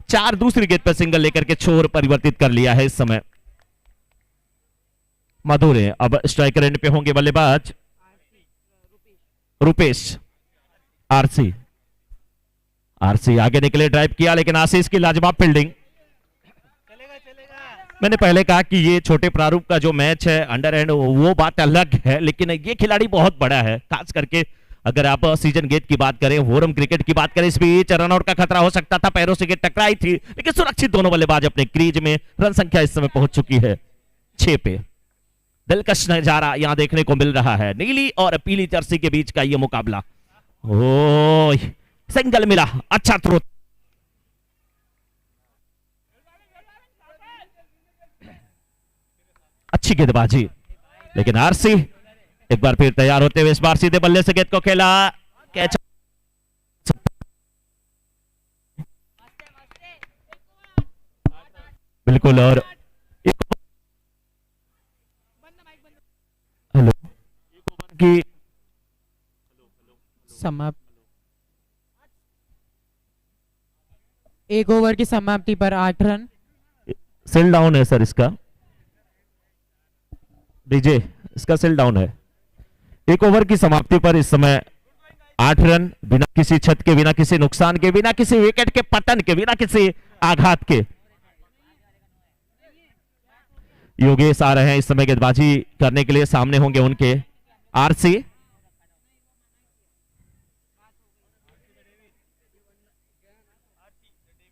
4 दूसरी गेंद पर सिंगल लेकर के छोर परिवर्तित कर लिया है इस समय मधु ने। अब स्ट्राइकर एंड पे होंगे बल्लेबाज रुपेश। आरसी आगे निकले, ड्राइव किया, लेकिन आशीष की लाजवाब फील्डिंग। मैंने पहले कहा कि ये छोटे प्रारूप का जो मैच है अंडर एंड वो बात अलग है, लेकिन ये खिलाड़ी बहुत बड़ा है, खास करके अगर आप सीजन गेट की बात करें, वोरम क्रिकेट की बात करें, इस बीच रनआउट का खतरा हो सकता था, पैरों से गेट टकराई थी, लेकिन सुरक्षित दोनों बल्लेबाज अपने क्रीज में। रन संख्या इस समय पहुंच चुकी है 6 पे। दिलकश नजारा यहां देखने को मिल रहा है, नीली और पीली जर्सी के बीच का ये मुकाबला। ओ सिंगल मिला, अच्छा थ्रो। अच्छी गेंदबाजी, लेकिन आरसी एक बार फिर तैयार होते हुए इस बार सीधे बल्ले से गेंद को खेला, कैच। बिल्कुल। और हेलो की समाप्त, 1 ओवर की समाप्ति पर 8 रन। सेल डाउन है सर इसका, डीजे इसका सेल डाउन है। 1 ओवर की समाप्ति पर इस समय 8 रन, बिना किसी छत के, बिना किसी नुकसान के, बिना किसी विकेट के पतन के, बिना किसी आघात के योगेश आ रहे हैं इस समय गेंदबाजी करने के लिए। सामने होंगे उनके आरसी।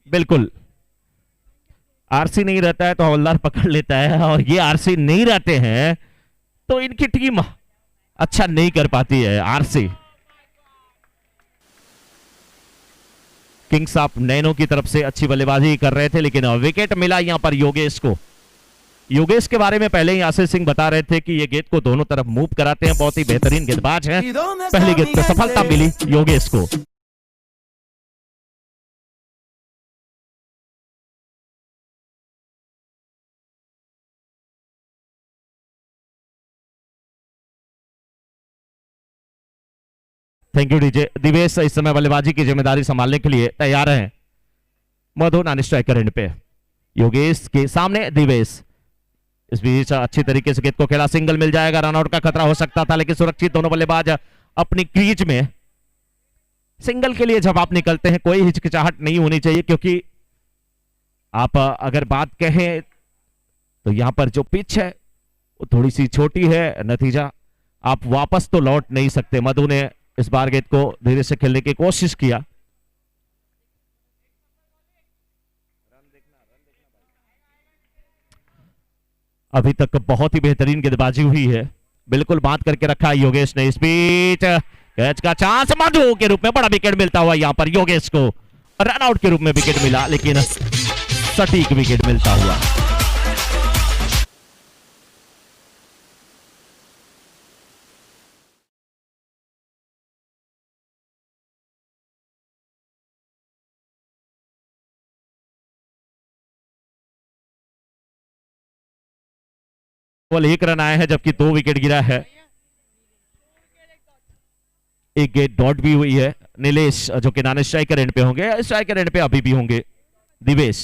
बिल्कुल, आरसी नहीं रहता है तो हवलदार पकड़ लेता है, और ये आरसी नहीं रहते हैं तो इनकी टीम अच्छा नहीं कर पाती है। आरसी किंग्स ऑफ नैनो की तरफ से अच्छी बल्लेबाजी कर रहे थे, लेकिन विकेट मिला यहां पर योगेश को। योगेश के बारे में पहले ही आशीष सिंह बता रहे थे कि ये गेंद को दोनों तरफ मूव कराते हैं, बहुत ही बेहतरीन गेंदबाज हैं। पहली गेंद पर सफलता मिली योगेश को। Thank you DJ. दिवेश इस समय बल्लेबाजी की जिम्मेदारी संभालने के लिए तैयार हैं। मधु नॉन स्ट्राइकर एंड पे, योगेश के सामने दिवेश। इस बीच अच्छी तरीके से गेंद को खेला, सिंगल मिल जाएगा, रनआउट का खतरा हो सकता था, लेकिन सुरक्षित दोनों बल्लेबाज अपनी क्रीज में। सिंगल के लिए जब आप निकलते हैं कोई हिचकिचाहट नहीं होनी चाहिए, क्योंकि आप अगर बात कहें तो यहां पर जो पिच है वो थोड़ी सी छोटी है, नतीजा आप वापस तो लौट नहीं सकते। मधु ने इस बार गेंद को धीरे से खेलने की कोशिश किया। अभी तक बहुत ही बेहतरीन गेंदबाजी हुई है, बिल्कुल बात करके रखा है योगेश ने। इस बीच कैच का चांस, मधु के रूप में बड़ा विकेट मिलता हुआ यहां पर योगेश को। रनआउट के रूप में विकेट मिला, लेकिन सटीक विकेट मिलता हुआ। केवल 1 रन आए हैं, जबकि 2 विकेट गिरा है। एक गेंद डॉट भी हुई है। नीलेश जो कि नॉन स्ट्राइकर एंड पे होंगे, स्ट्राइकर एंड पे अभी भी होंगे दिवेश।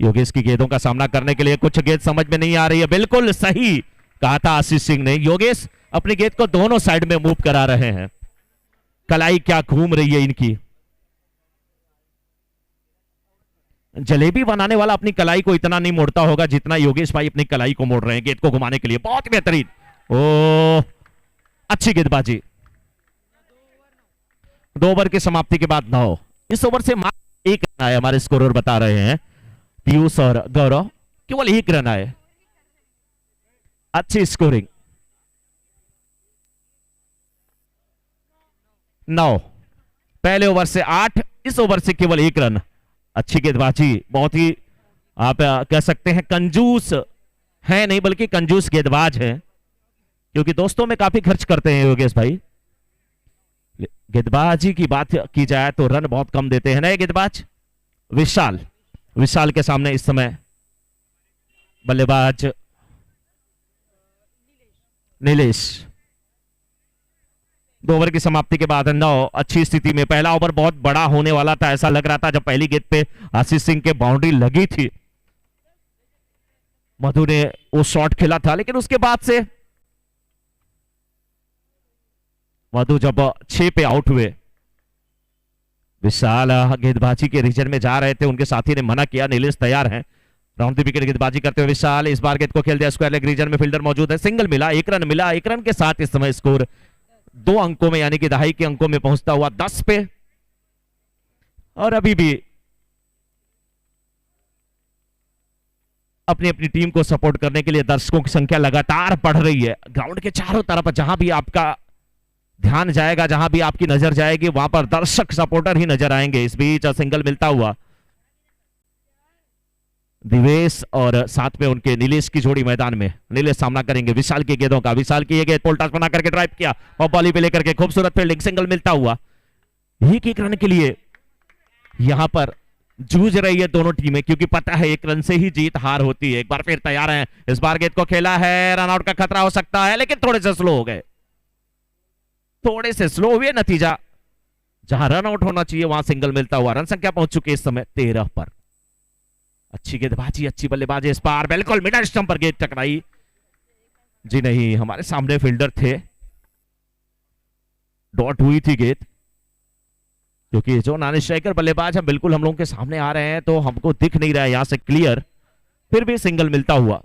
योगेश की गेंदों का सामना करने के लिए कुछ गेंद समझ में नहीं आ रही है। बिल्कुल सही कहा था आशीष सिंह ने, योगेश अपनी गेंद को दोनों साइड में मूव करा रहे हैं। कलाई क्या घूम रही है इनकी। जलेबी बनाने वाला अपनी कलाई को इतना नहीं मोड़ता होगा जितना योगेश भाई अपनी कलाई को मोड़ रहे हैं गेंद को घुमाने के लिए। बहुत बेहतरीन, ओ अच्छी गेंदबाजी। 2 ओवर की समाप्ति के बाद 9। इस ओवर से मात्र 1 रन आए, हमारे स्कोरर बता रहे हैं पीयूष और गौरव, केवल 1 रन आए। अच्छी स्कोरिंग। 9, पहले ओवर से 8, इस ओवर से केवल 1 रन। अच्छी गेंदबाजी, बहुत ही आप कह सकते हैं कंजूस है नहीं बल्कि कंजूस गेंदबाज है, क्योंकि दोस्तों में काफी खर्च करते हैं योगेश भाई। गेंदबाजी की बात की जाए तो रन बहुत कम देते हैं नए गेंदबाज। विशाल, विशाल के सामने इस समय बल्लेबाज नीलेश। 2 ओवर की समाप्ति के बाद 9 अच्छी स्थिति में। पहला ओवर बहुत बड़ा होने वाला था, ऐसा लग रहा था जब पहली गेंद पे आशीष सिंह के बाउंड्री लगी थी। मधु ने वो शॉट खेला था, लेकिन उसके बाद से मधु जब 6 पे आउट हुए, विशाल गेंदबाजी के रीजन में जा रहे थे, उनके साथी ने मना किया। नीलेश तैयार हैं राउंड द विकेट गेंदबाजी करते हुए। विशाल इस बार गेंद को खेल दिया स्क्वायर लेग रीजन में, फील्डर मौजूद है, सिंगल मिला, 1 रन मिला। 1 रन के साथ इस समय स्कोर 2 अंकों में यानी कि दहाई के अंकों में पहुंचता हुआ 10 पे। और अभी भी अपनी अपनी टीम को सपोर्ट करने के लिए दर्शकों की संख्या लगातार बढ़ रही है। ग्राउंड के चारों तरफ जहां भी आपका ध्यान जाएगा, जहां भी आपकी नजर जाएगी, वहां पर दर्शक सपोर्टर ही नजर आएंगे। इस बीच सिंगल मिलता हुआ दिवेश और साथ में उनके नीलेश की जोड़ी मैदान में। नीलेश सामना करेंगे विशाल की गेंदों का। विशाल की ये गेंद पोल्टास बना करके ड्राइव किया और बॉली पे लेकर के खूबसूरत फील्डिंग, सिंगल मिलता हुआ। 1-1 रन के लिए यहां पर जूझ रही है दोनों टीमें, क्योंकि पता है 1 रन से ही जीत हार होती है। एक बार फिर तैयार हैं, इस बार गेंद को खेला है, रन आउट का खतरा हो सकता है, लेकिन थोड़े से स्लो हो गए, थोड़े से स्लो हुए। नतीजा जहां रन आउट होना चाहिए वहां सिंगल मिलता हुआ। रन संख्या पहुंच चुकी है इस समय 13 पर। अच्छी गेंदबाजी, अच्छी बल्लेबाजी इस बार, बिल्कुल मिडल स्टंप पर गेंद टकराई। जी नहीं, हमारे सामने फील्डर थे, डॉट हुई थी गेंद, क्योंकि जो नॉन स्ट्राइकर बल्लेबाज है बिल्कुल हम लोगों के सामने आ रहे हैं, तो हमको दिख नहीं रहा है यहां से क्लियर। फिर भी सिंगल मिलता हुआ।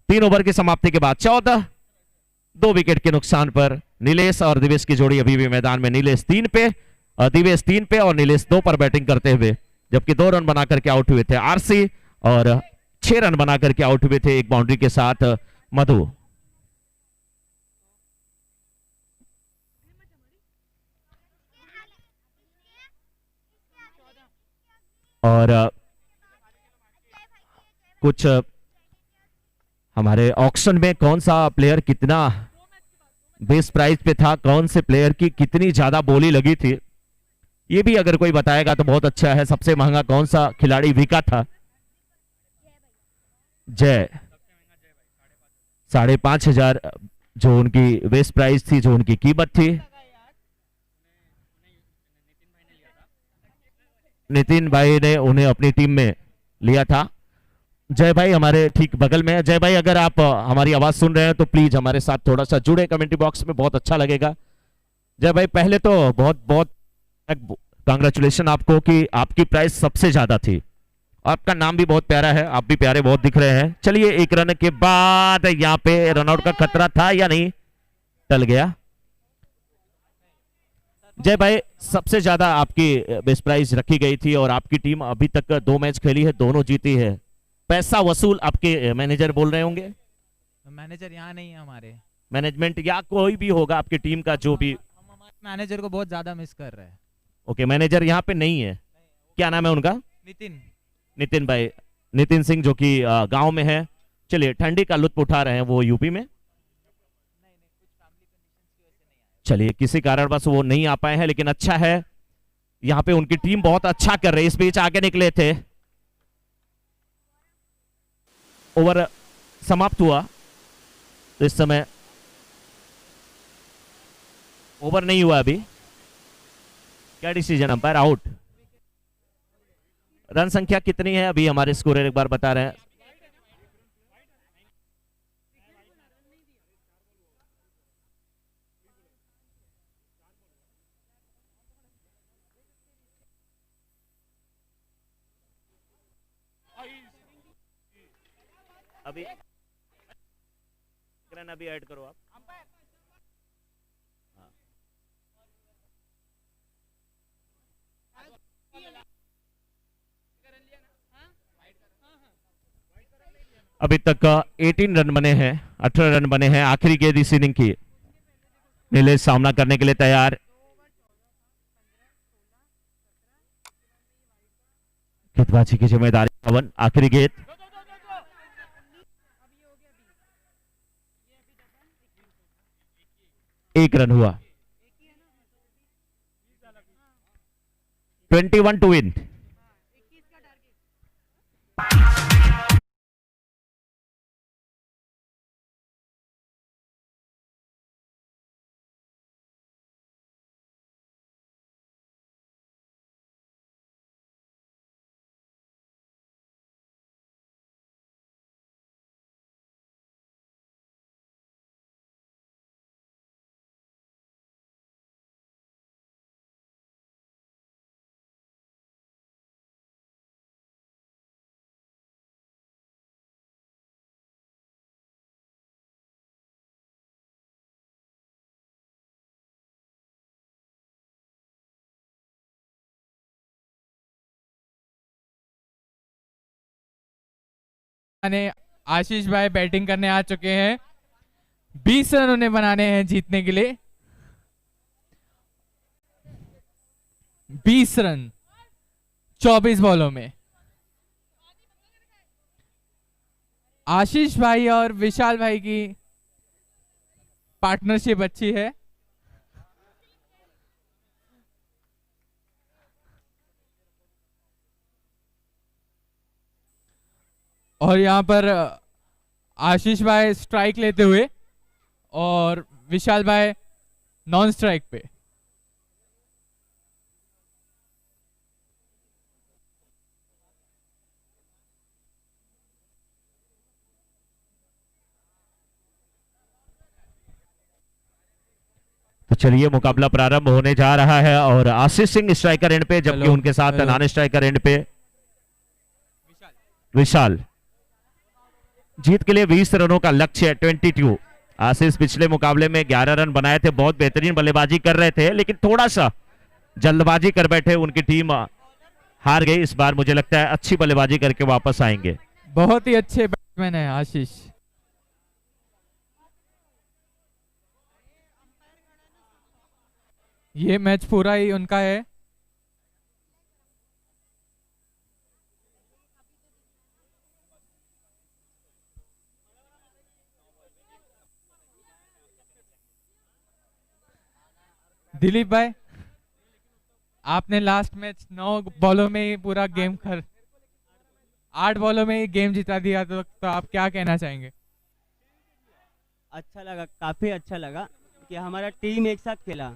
3 ओवर की समाप्ति के बाद 14, 2 विकेट के नुकसान पर नीलेश और दिवेश की जोड़ी अभी भी मैदान में। नीलेश 3 पे, दिवेश 3 पे और नीलेश 2 पर बैटिंग करते हुए, जबकि 2 रन बनाकर के आउट हुए थे आरसी और 6 रन बनाकर के आउट हुए थे एक बाउंड्री के साथ मधु। और कुछ हमारे ऑक्शन में कौन सा प्लेयर कितना बेस प्राइस पे था, कौन से प्लेयर की कितनी ज्यादा बोली लगी थी, ये भी अगर कोई बताएगा तो बहुत अच्छा है। सबसे महंगा कौन सा खिलाड़ी बिका था? जय, 5,500 जो उनकी बेस प्राइस थी, जो उनकी कीमत थी। नितिन भाई ने उन्हें अपनी टीम में लिया था। जय भाई हमारे ठीक बगल में है। जय भाई अगर आप हमारी आवाज सुन रहे हैं तो प्लीज हमारे साथ थोड़ा सा जुड़े कमेंट्री बॉक्स में, बहुत अच्छा लगेगा। जय भाई पहले तो बहुत बहुत कांग्रेचुलेशन आपको कि आपकी प्राइस सबसे ज्यादा थी। आपका नाम भी बहुत प्यारा है, आप भी प्यारे बहुत दिख रहे हैं। चलिए 1 रन के बाद यहाँ पे रनआउट का खतरा था या नहीं? टल गया। जय भाई सबसे ज्यादा आपकी बेस प्राइस रखी गई थी और आपकी टीम अभी तक 2 मैच खेली है, दोनों जीती है। पैसा वसूल आपके मैनेजर बोल रहे होंगे? मैनेजर यहाँ नहीं है हमारे। मैनेजमेंट या कोई भी होगा आपकी टीम का जो भी। हम हमारे मैनेजर को बहुत ज्यादा मिस कर रहे हैं। ओके, मैनेजर यहाँ पे नहीं है। क्या नाम है उनका? नितिन। नितिन भाई, नितिन सिंह, जो कि गांव में है। चलिए ठंडी का लुत्फ उठा रहे हैं वो यूपी में। चलिए किसी कारण बस वो नहीं आ पाए हैं, लेकिन अच्छा है यहाँ पे उनकी टीम बहुत अच्छा कर रही है। इस बीच आगे निकले थे। ओवर समाप्त हुआ तो इस समय ओवर नहीं हुआ अभी। क्या डिसीजन अंपायर? आउट। रन संख्या कितनी है अभी? हमारे स्कोरर एक बार बता रहे हैं। अभी रन अभी ऐड करो आप। अभी तक 18 रन बने हैं, 18 रन बने हैं। आखिरी गेंद इस इनिंग की। नीलेश सामना करने के लिए तैयार। गेंदबाजी की जिम्मेदारी पवन। आखिरी गेंद, 1 रन हुआ। 21 टू विन। ने आशीष भाई बैटिंग करने आ चुके हैं। 20 रन उन्हें बनाने हैं जीतने के लिए। 20 रन 24 बॉलों में। आशीष भाई और विशाल भाई की पार्टनरशिप अच्छी है। और यहाँ पर आशीष भाई स्ट्राइक लेते हुए और विशाल भाई नॉन स्ट्राइक पे। तो चलिए मुकाबला प्रारंभ होने जा रहा है और आशीष सिंह स्ट्राइकर एंड पे, जबकि हेलो, उनके साथ हेलो। नॉन स्ट्राइकर एंड पे विशाल। जीत के लिए 20 रनों का लक्ष्य है, 22। आशीष पिछले मुकाबले में 11 रन बनाए थे, बहुत बेहतरीन बल्लेबाजी कर रहे थे, लेकिन थोड़ा सा जल्दबाजी कर बैठे, उनकी टीम हार गई। इस बार मुझे लगता है अच्छी बल्लेबाजी करके वापस आएंगे। बहुत ही अच्छे बैट्समैन है आशीष। ये मैच पूरा ही उनका है। दिलीप भाई, आपने लास्ट मैच 9 बॉलों में ही पूरा गेम 8 बॉलों में ही गेम जिता दिया, तो आप क्या कहना चाहेंगे? अच्छा लगा, काफी अच्छा लगा कि हमारा टीम एक साथ खेला।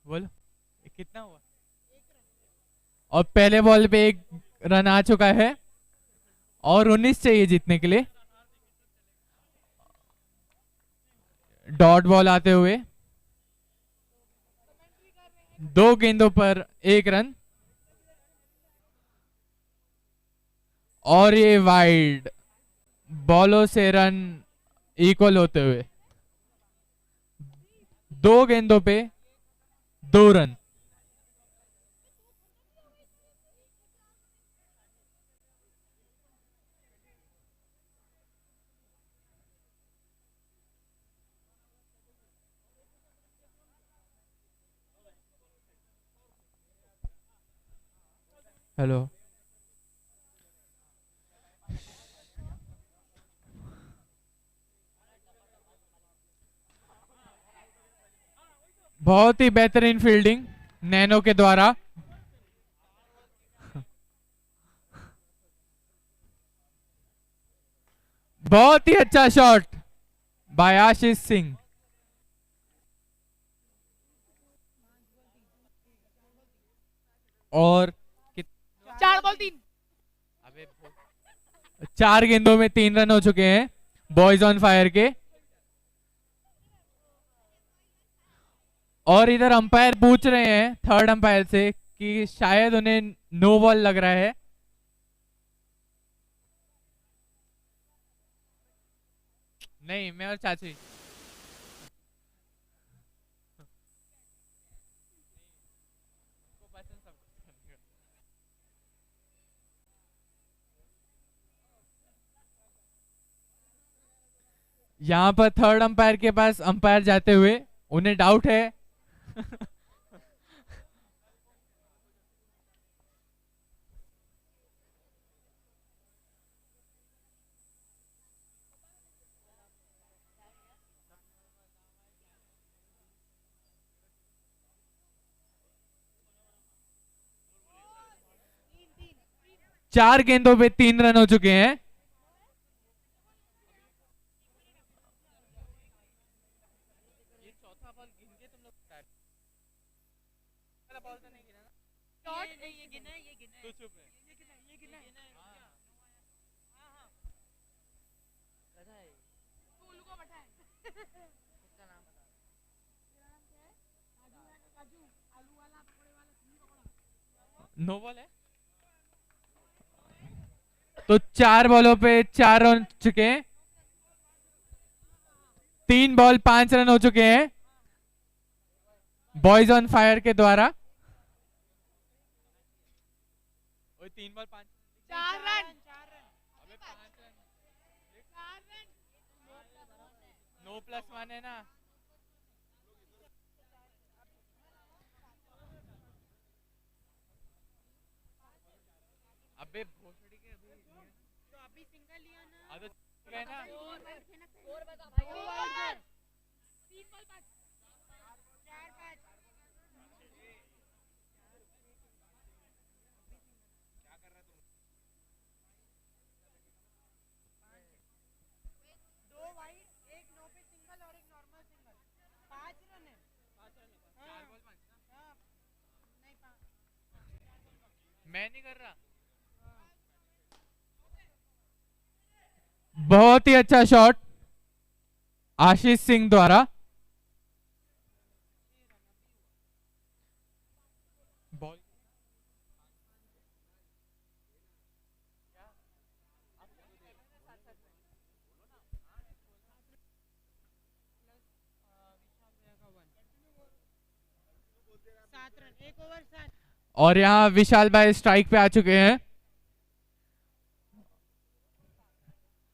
बोलो ये कितना हुआ? और पहले बॉल पे 1 रन आ चुका है और 19 चाहिए जीतने के लिए। डॉट बॉल आते हुए 2 गेंदों पर 1 रन और ये वाइड बॉलों से रन इक्वल होते हुए 2 गेंदों पे 2 रन। हेलो, बहुत ही बेहतरीन फील्डिंग नैनो के द्वारा। बहुत ही अच्छा शॉट बाय आशीष सिंह। और 4 बॉल 3। 4 गेंदों में 3 रन हो चुके हैं बॉयज ऑन फायर के। और इधर अंपायर पूछ रहे हैं थर्ड अंपायर से कि शायद उन्हें नो बॉल लग रहा है। नहीं, मैं और चाची। यहाँ पर थर्ड अंपायर के पास अंपायर जाते हुए उन्हें डाउट है। चार गेंदों पे 3 रन हो चुके हैं। नो बॉल है तो 4 बॉलों पे 4 रन चुके हैं। 3 बॉल 5 रन हो चुके हैं बॉयज ऑन फायर के द्वारा। 3 बॉल 5 4 रन। अबे 5 रन 9+1 है ना। अबे भोसड़ी के अभी सिंगल लिया ना। आदत गए ना। स्कोर बता भाई। 3 बॉल 5 4 5। दो वाइड, एक नो पे सिंगल और एक नॉर्मल सिंगल। 5 रन है। 5 रन है। 4 बॉल 5 ना। हां नहीं 5। मैं नहीं कर रहा। बहुत ही अच्छा शॉट आशीष सिंह द्वारा। बॉल सात रन, एक ओवर 7। और यहाँ विशाल भाई स्ट्राइक पे आ चुके हैं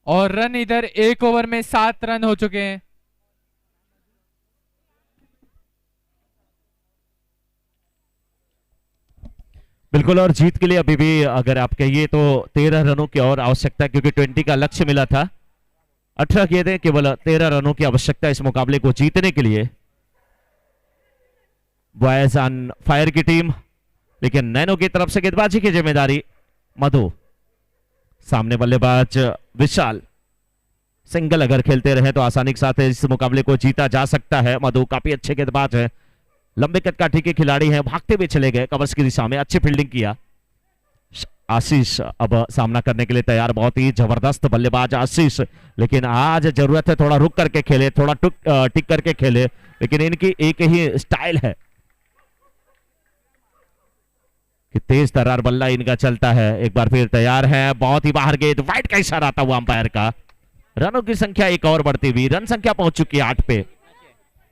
और रन इधर 1 ओवर में 7 रन हो चुके हैं। बिल्कुल, और जीत के लिए अभी भी अगर आप कहिए तो 13 रनों की और आवश्यकता, क्योंकि 20 का लक्ष्य मिला था। 18 गेंदें, केवल 13 रनों की आवश्यकता इस मुकाबले को जीतने के लिए। बॉयज ऑन फायर की टीम, लेकिन नैनो की तरफ से गेंदबाजी की जिम्मेदारी मधु। सामने बल्लेबाज विशाल। सिंगल अगर खेलते रहे तो आसानी के साथ इस मुकाबले को जीता जा सकता है। मधु काफी अच्छे गेंदबाज है, लंबे कद काठी के खिलाड़ी हैं, भागते हुए चले गए कवर्स की दिशा में, अच्छी फील्डिंग किया। आशीष अब सामना करने के लिए तैयार, बहुत ही जबरदस्त बल्लेबाज आशीष, लेकिन आज जरूरत है थोड़ा रुक करके खेले, थोड़ा टिक करके खेले, लेकिन इनकी एक ही स्टाइल है कि तेज तर्रार बल्ला इनका चलता है। एक बार फिर तैयार है, बहुत ही बाहर गेंद, वाइड का इशारा आता हुआ अंपायर का। रनों की संख्या एक और बढ़ती हुई, रन संख्या पहुंच चुकी है 8 पे।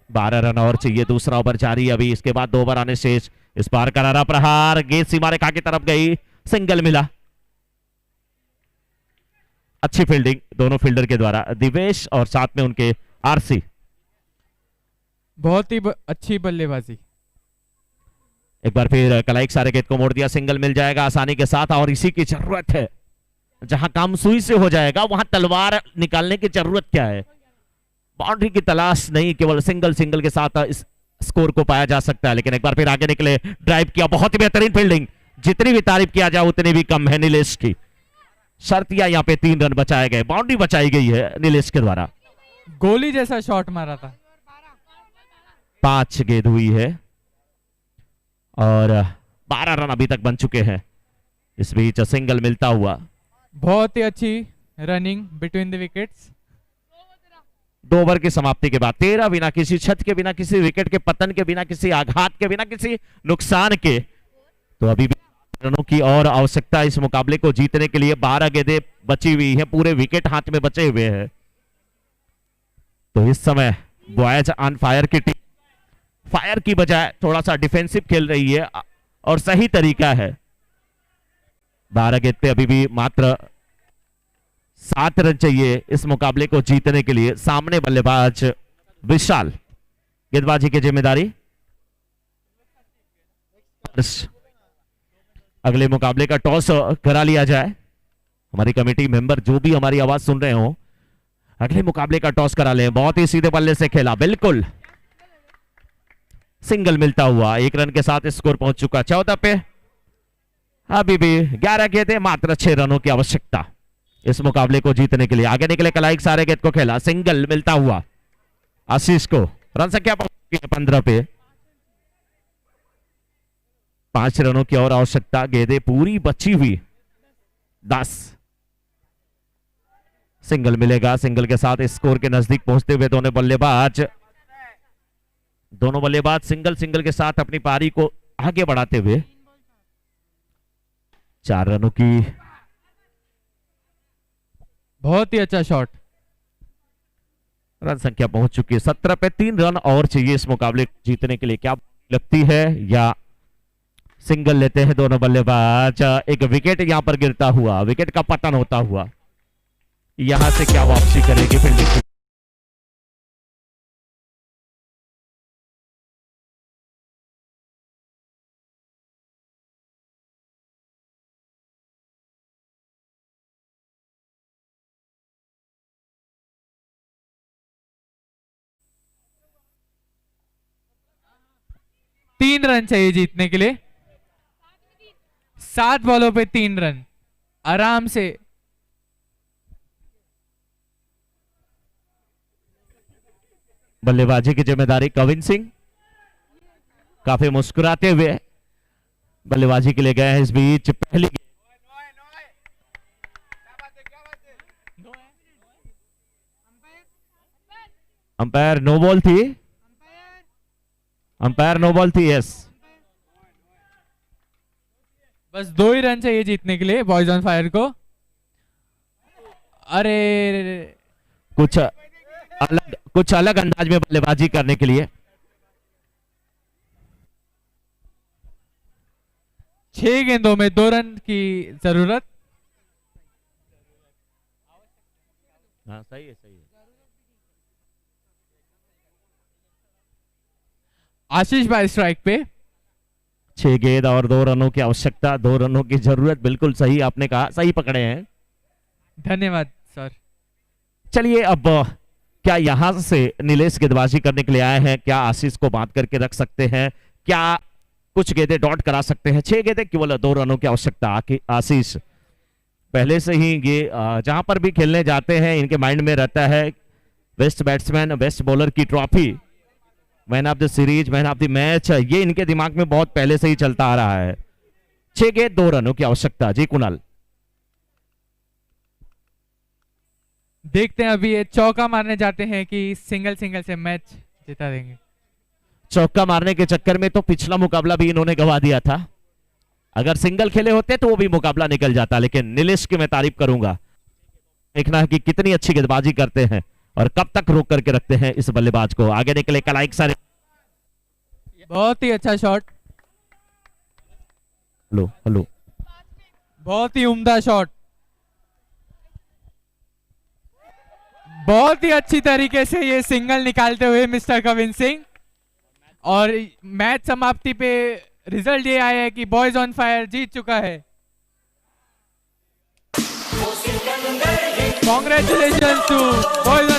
12 रन और चाहिए, दूसरा ओवर जारी अभी, इसके बाद 2 ओवर आने शेष। इस बार करारा प्रहार, गेंद सीमा रेखा की तरफ गई, सिंगल मिला। अच्छी फील्डिंग दोनों फील्डर के द्वारा, दिवेश और साथ में उनके आरसी। बहुत ही अच्छी बल्लेबाजी। एक बार फिर कलाई के सारे गेंद को मोड़ दिया, सिंगल मिल जाएगा आसानी के साथ, और इसी की जरूरत है। जहां काम सुई से हो जाएगा वहां तलवार निकालने की जरूरत क्या है। बाउंड्री की तलाश नहीं, केवल सिंगल सिंगल के साथ इस स्कोर को पाया जा सकता है। लेकिन एक बार फिर आगे निकले, ड्राइव किया, बहुत ही बेहतरीन फील्डिंग, जितनी भी तारीफ किया जाए उतनी भी कम है नीलेश की। शर्तिया यहाँ पे 3 रन बचाए गए, बाउंड्री बचाई गई है नीलेश के द्वारा। गोली जैसा शॉट मारा था। 5 गेंद हुई है और 12 रन अभी तक बन चुके हैं। इस बीच सिंगल मिलता हुआ, बहुत ही अच्छी running between the wickets. 2 over की समाप्ति के बाद 13 बिना किसी क्षत के, बिना किसी विकेट के पतन के, बिना किसी आघात के, बिना किसी नुकसान के, तो अभी भी रनों की और आवश्यकता इस मुकाबले को जीतने के लिए। 12 गेंदें बची हुई हैं, पूरे विकेट हाथ में बचे हुए हैं। तो इस समय बॉयज ऑन फायर की टीम फायर की बजाय थोड़ा सा डिफेंसिव खेल रही है और सही तरीका है। 12 गेंद पे अभी भी मात्र 7 रन चाहिए इस मुकाबले को जीतने के लिए। सामने बल्लेबाज विशाल, गेंदबाजी की जिम्मेदारी। अगले मुकाबले का टॉस करा लिया जाए। हमारी कमेटी मेंबर जो भी हमारी आवाज सुन रहे हो, अगले मुकाबले का टॉस करा लें। बहुत ही सीधे बल्ले से खेला, बिल्कुल सिंगल मिलता हुआ, 1 रन के साथ स्कोर पहुंच चुका 14 पे। अभी भी 11 गेंदें, मात्र 6 रनों की आवश्यकता इस मुकाबले को जीतने के लिए। आगे निकले, कलाई के सारे गेंद को खेला, सिंगल मिलता हुआ आशीष को। रन संख्या 15 पे, 5 रनों की और आवश्यकता, गेंदें पूरी बची हुई 10। सिंगल मिलेगा, सिंगल के साथ स्कोर के नजदीक पहुंचते हुए दोनों बल्लेबाज सिंगल सिंगल के साथ अपनी पारी को आगे बढ़ाते हुए 4 रनों की। बहुत ही अच्छा शॉट। रन संख्या पहुंच चुकी है 17 पे। 3 रन और चाहिए इस मुकाबले को जीतने के लिए। क्या लगती है, या सिंगल लेते हैं दोनों बल्लेबाज। एक विकेट यहां पर गिरता हुआ, विकेट का पतन होता हुआ, यहां से क्या वापसी करेगी फील्डिंग। तीन रन चाहिए जीतने के लिए। 7 बॉलों पे 3 रन आराम से। बल्लेबाजी की जिम्मेदारी कविन सिंह काफी मुस्कुराते हुए बल्लेबाजी के लिए गए हैं। इस बीच पहली अंपायर नो बॉल थी, अंपायर नो बॉल थी। यस, बस 2 ही रन चाहिए जीतने के लिए बॉयज ऑन फायर को। अरे कुछ अलग अंदाज में बल्लेबाजी करने के लिए। 6 गेंदों में 2 रन की जरूरत। हाँ सही है, सही है। आशीष भाई स्ट्राइक पे। 6 गेंद और 2 रनों की आवश्यकता, 2 रनों की जरूरत। बिल्कुल सही आपने कहा, सही पकड़े हैं। धन्यवाद सर। चलिए अब क्या यहां से नीलेश गेंदबाजी करने के लिए आए हैं, क्या आशीष को बांध करके रख सकते हैं, क्या कुछ गेंदें डॉट करा सकते हैं। 6 गेंदें केवल 2 रनों की आवश्यकता। आशीष पहले से ही ये जहां पर भी खेलने जाते हैं इनके माइंड में रहता है बेस्ट बैट्समैन, बेस्ट बॉलर की trophy, man of the series, man of the match, ये इनके दिमाग में बहुत पहले से ही चलता आ रहा है। 6 गेंद 2 रनों की आवश्यकता। जी कुणाल, देखते हैं अभी ये चौका मारने जाते हैं कि सिंगल से मैच जिता देंगे। चौका मारने के चक्कर में तो पिछला मुकाबला भी इन्होंने गवा दिया था। अगर सिंगल खेले होते तो वो भी मुकाबला निकल जाता। लेकिन नीलेश की मैं तारीफ करूंगा, देखना है कि कितनी अच्छी गेंदबाजी करते हैं और कब तक रोक करके रखते हैं इस बल्लेबाज को। आगे निकले कलाइक सर, बहुत ही अच्छा शॉट, हेलो हेलो, बहुत ही उम्दा शॉट, बहुत ही अच्छी तरीके से ये सिंगल निकालते हुए मिस्टर कविन सिंह। और मैच समाप्ति पे रिजल्ट ये आया है कि बॉयज ऑन फायर जीत चुका है। Congratulation to boys